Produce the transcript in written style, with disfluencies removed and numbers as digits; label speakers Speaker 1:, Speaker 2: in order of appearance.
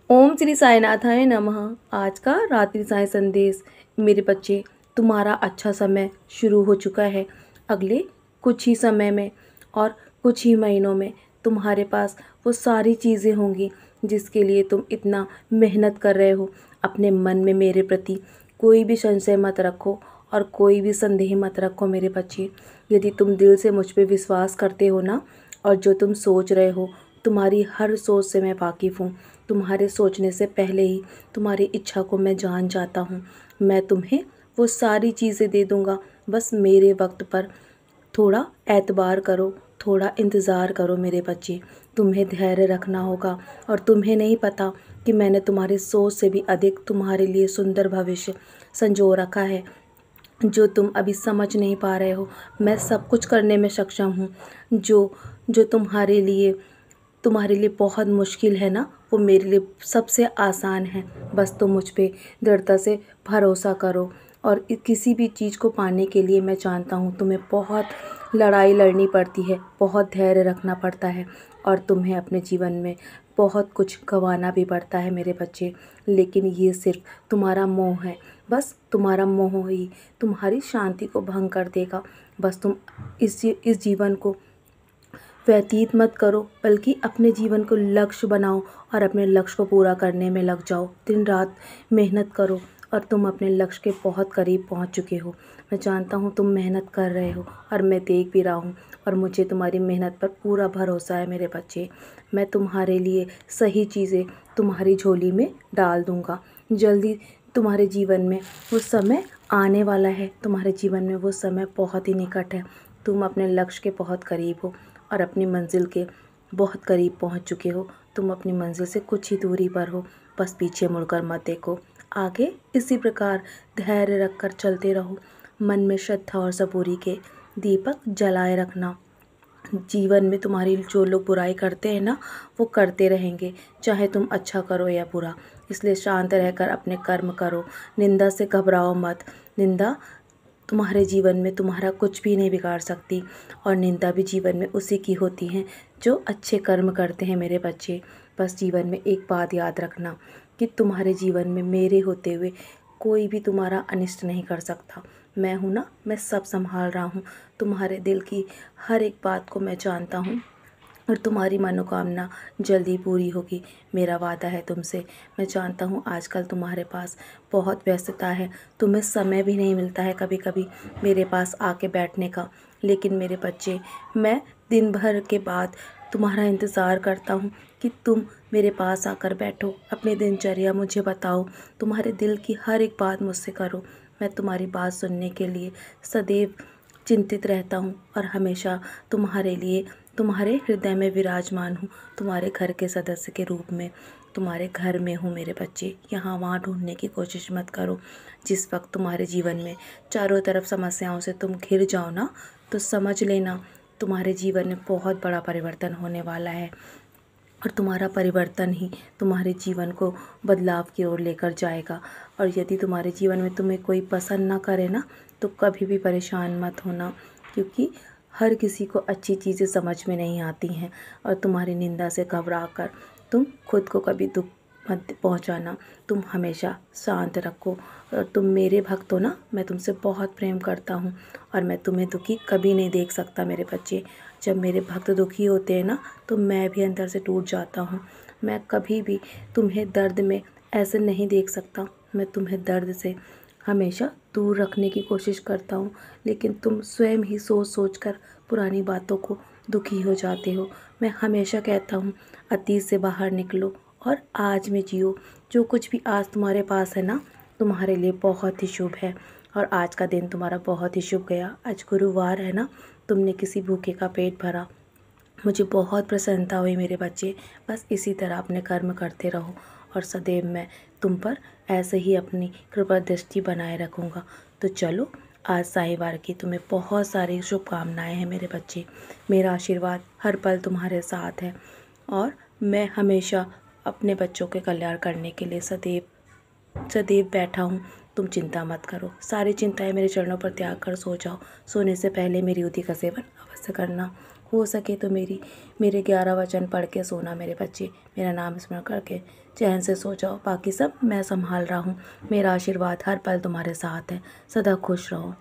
Speaker 1: ओम श्री साईनाथाय नमः। आज का रात्रि साई संदेश। मेरे बच्चे, तुम्हारा अच्छा समय शुरू हो चुका है। अगले कुछ ही समय में और कुछ ही महीनों में तुम्हारे पास वो सारी चीज़ें होंगी जिसके लिए तुम इतना मेहनत कर रहे हो। अपने मन में मेरे प्रति कोई भी संशय मत रखो और कोई भी संदेह मत रखो मेरे बच्चे। यदि तुम दिल से मुझ पे विश्वास करते हो ना, और जो तुम सोच रहे हो, तुम्हारी हर सोच से मैं वाकिफ़ हूँ। तुम्हारे सोचने से पहले ही तुम्हारी इच्छा को मैं जान जाता हूँ। मैं तुम्हें वो सारी चीज़ें दे दूँगा। बस मेरे वक्त पर थोड़ा एतबार करो, थोड़ा इंतज़ार करो मेरे बच्चे। तुम्हें धैर्य रखना होगा। और तुम्हें नहीं पता कि मैंने तुम्हारी सोच से भी अधिक तुम्हारे लिए सुंदर भविष्य संजो रखा है, जो तुम अभी समझ नहीं पा रहे हो। मैं सब कुछ करने में सक्षम हूँ। जो जो तुम्हारे लिए बहुत मुश्किल है ना, वो मेरे लिए सबसे आसान है। बस तुम मुझ पे दृढ़ता से भरोसा करो। और किसी भी चीज़ को पाने के लिए मैं जानता हूँ तुम्हें बहुत लड़ाई लड़नी पड़ती है, बहुत धैर्य रखना पड़ता है, और तुम्हें अपने जीवन में बहुत कुछ गंवाना भी पड़ता है मेरे बच्चे। लेकिन ये सिर्फ तुम्हारा मोह है। बस तुम्हारा मोह ही तुम्हारी शांति को भंग कर देगा। बस तुम इस जीवन को व्यतीत मत करो, बल्कि अपने जीवन को लक्ष्य बनाओ और अपने लक्ष्य को पूरा करने में लग जाओ। दिन रात मेहनत करो और तुम अपने लक्ष्य के बहुत करीब पहुंच चुके हो। मैं जानता हूं तुम मेहनत कर रहे हो और मैं देख भी रहा हूं, और मुझे तुम्हारी मेहनत पर पूरा भरोसा है मेरे बच्चे। मैं तुम्हारे लिए सही चीज़ें तुम्हारी झोली में डाल दूँगा। जल्दी तुम्हारे जीवन में वो समय आने वाला है। तुम्हारे जीवन में वो समय बहुत ही निकट है। तुम अपने लक्ष्य के बहुत करीब हो और अपनी मंजिल के बहुत करीब पहुंच चुके हो। तुम अपनी मंजिल से कुछ ही दूरी पर हो। बस पीछे मुड़कर मत देखो, आगे इसी प्रकार धैर्य रखकर चलते रहो। मन में श्रद्धा और सबूरी के दीपक जलाए रखना। जीवन में तुम्हारी जो लोग बुराई करते हैं ना, वो करते रहेंगे, चाहे तुम अच्छा करो या बुरा। इसलिए शांत रहकर अपने कर्म करो। निंदा से घबराओ मत। निंदा तुम्हारे जीवन में तुम्हारा कुछ भी नहीं बिगाड़ सकती, और निंदा भी जीवन में उसी की होती है जो अच्छे कर्म करते हैं मेरे बच्चे। बस जीवन में एक बात याद रखना कि तुम्हारे जीवन में मेरे होते हुए कोई भी तुम्हारा अनिष्ट नहीं कर सकता। मैं हूँ ना, मैं सब संभाल रहा हूँ। तुम्हारे दिल की हर एक बात को मैं जानता हूँ, और तुम्हारी मनोकामना जल्दी पूरी होगी। मेरा वादा है तुमसे। मैं जानता हूँ आजकल तुम्हारे पास बहुत व्यस्तता है, तुम्हें समय भी नहीं मिलता है कभी कभी मेरे पास आके बैठने का। लेकिन मेरे बच्चे, मैं दिन भर के बाद तुम्हारा इंतज़ार करता हूँ कि तुम मेरे पास आकर बैठो, अपनी दिनचर्या मुझे बताओ, तुम्हारे दिल की हर एक बात मुझसे करो। मैं तुम्हारी बात सुनने के लिए सदैव चिंतित रहता हूँ, और हमेशा तुम्हारे लिए तुम्हारे हृदय में विराजमान हूँ, तुम्हारे घर के सदस्य के रूप में। तुम्हारे घर में हूँ मेरे बच्चे। यहाँ वहाँ ढूंढने की कोशिश मत करो। जिस वक्त तुम्हारे जीवन में चारों तरफ समस्याओं से तुम घिर जाओ ना, तो समझ लेना तुम्हारे जीवन में बहुत बड़ा परिवर्तन होने वाला है। और तुम्हारा परिवर्तन ही तुम्हारे जीवन को बदलाव की ओर लेकर जाएगा। और यदि तुम्हारे जीवन में तुम्हें कोई पसंद ना करे ना, तो कभी भी परेशान मत होना, क्योंकि हर किसी को अच्छी चीज़ें समझ में नहीं आती हैं। और तुम्हारी निंदा से घबरा कर तुम खुद को कभी दुख मत पहुंचाना। तुम हमेशा शांत रखो। और तुम मेरे भक्त हो ना, मैं तुमसे बहुत प्रेम करता हूँ, और मैं तुम्हें दुखी कभी नहीं देख सकता मेरे बच्चे। जब मेरे भक्त दुखी होते हैं ना, तो मैं भी अंदर से टूट जाता हूँ। मैं कभी भी तुम्हें दर्द में ऐसे नहीं देख सकता। मैं तुम्हें दर्द से हमेशा दूर रखने की कोशिश करता हूँ, लेकिन तुम स्वयं ही सोच सोच कर पुरानी बातों को दुखी हो जाते हो। मैं हमेशा कहता हूँ, अतीत से बाहर निकलो और आज में जियो। जो कुछ भी आज तुम्हारे पास है ना, तुम्हारे लिए बहुत ही शुभ है। और आज का दिन तुम्हारा बहुत ही शुभ गया। आज गुरुवार है ना, तुमने किसी भूखे का पेट भरा। मुझे बहुत प्रसन्नता हुई मेरे बच्चे। बस इसी तरह अपने कर्म करते रहो, और सदैव मैं तुम पर ऐसे ही अपनी कृपा दृष्टि बनाए रखूँगा। तो चलो, आज साहिवार की तुम्हें बहुत सारी शुभकामनाएं हैं मेरे बच्चे। मेरा आशीर्वाद हर पल तुम्हारे साथ है, और मैं हमेशा अपने बच्चों के कल्याण करने के लिए सदैव सदैव बैठा हूँ। तुम चिंता मत करो, सारी चिंताएं मेरे चरणों पर त्याग कर सो जाओ। सोने से पहले मेरी उदी का सेवन अवश्य करना। हो सके तो मेरे 11 वचन पढ़ के सोना मेरे बच्चे, मेरा नाम स्मरण करके चैन से सो जाओ। बाकी सब मैं संभाल रहा हूँ। मेरा आशीर्वाद हर पल तुम्हारे साथ है। सदा खुश रहो।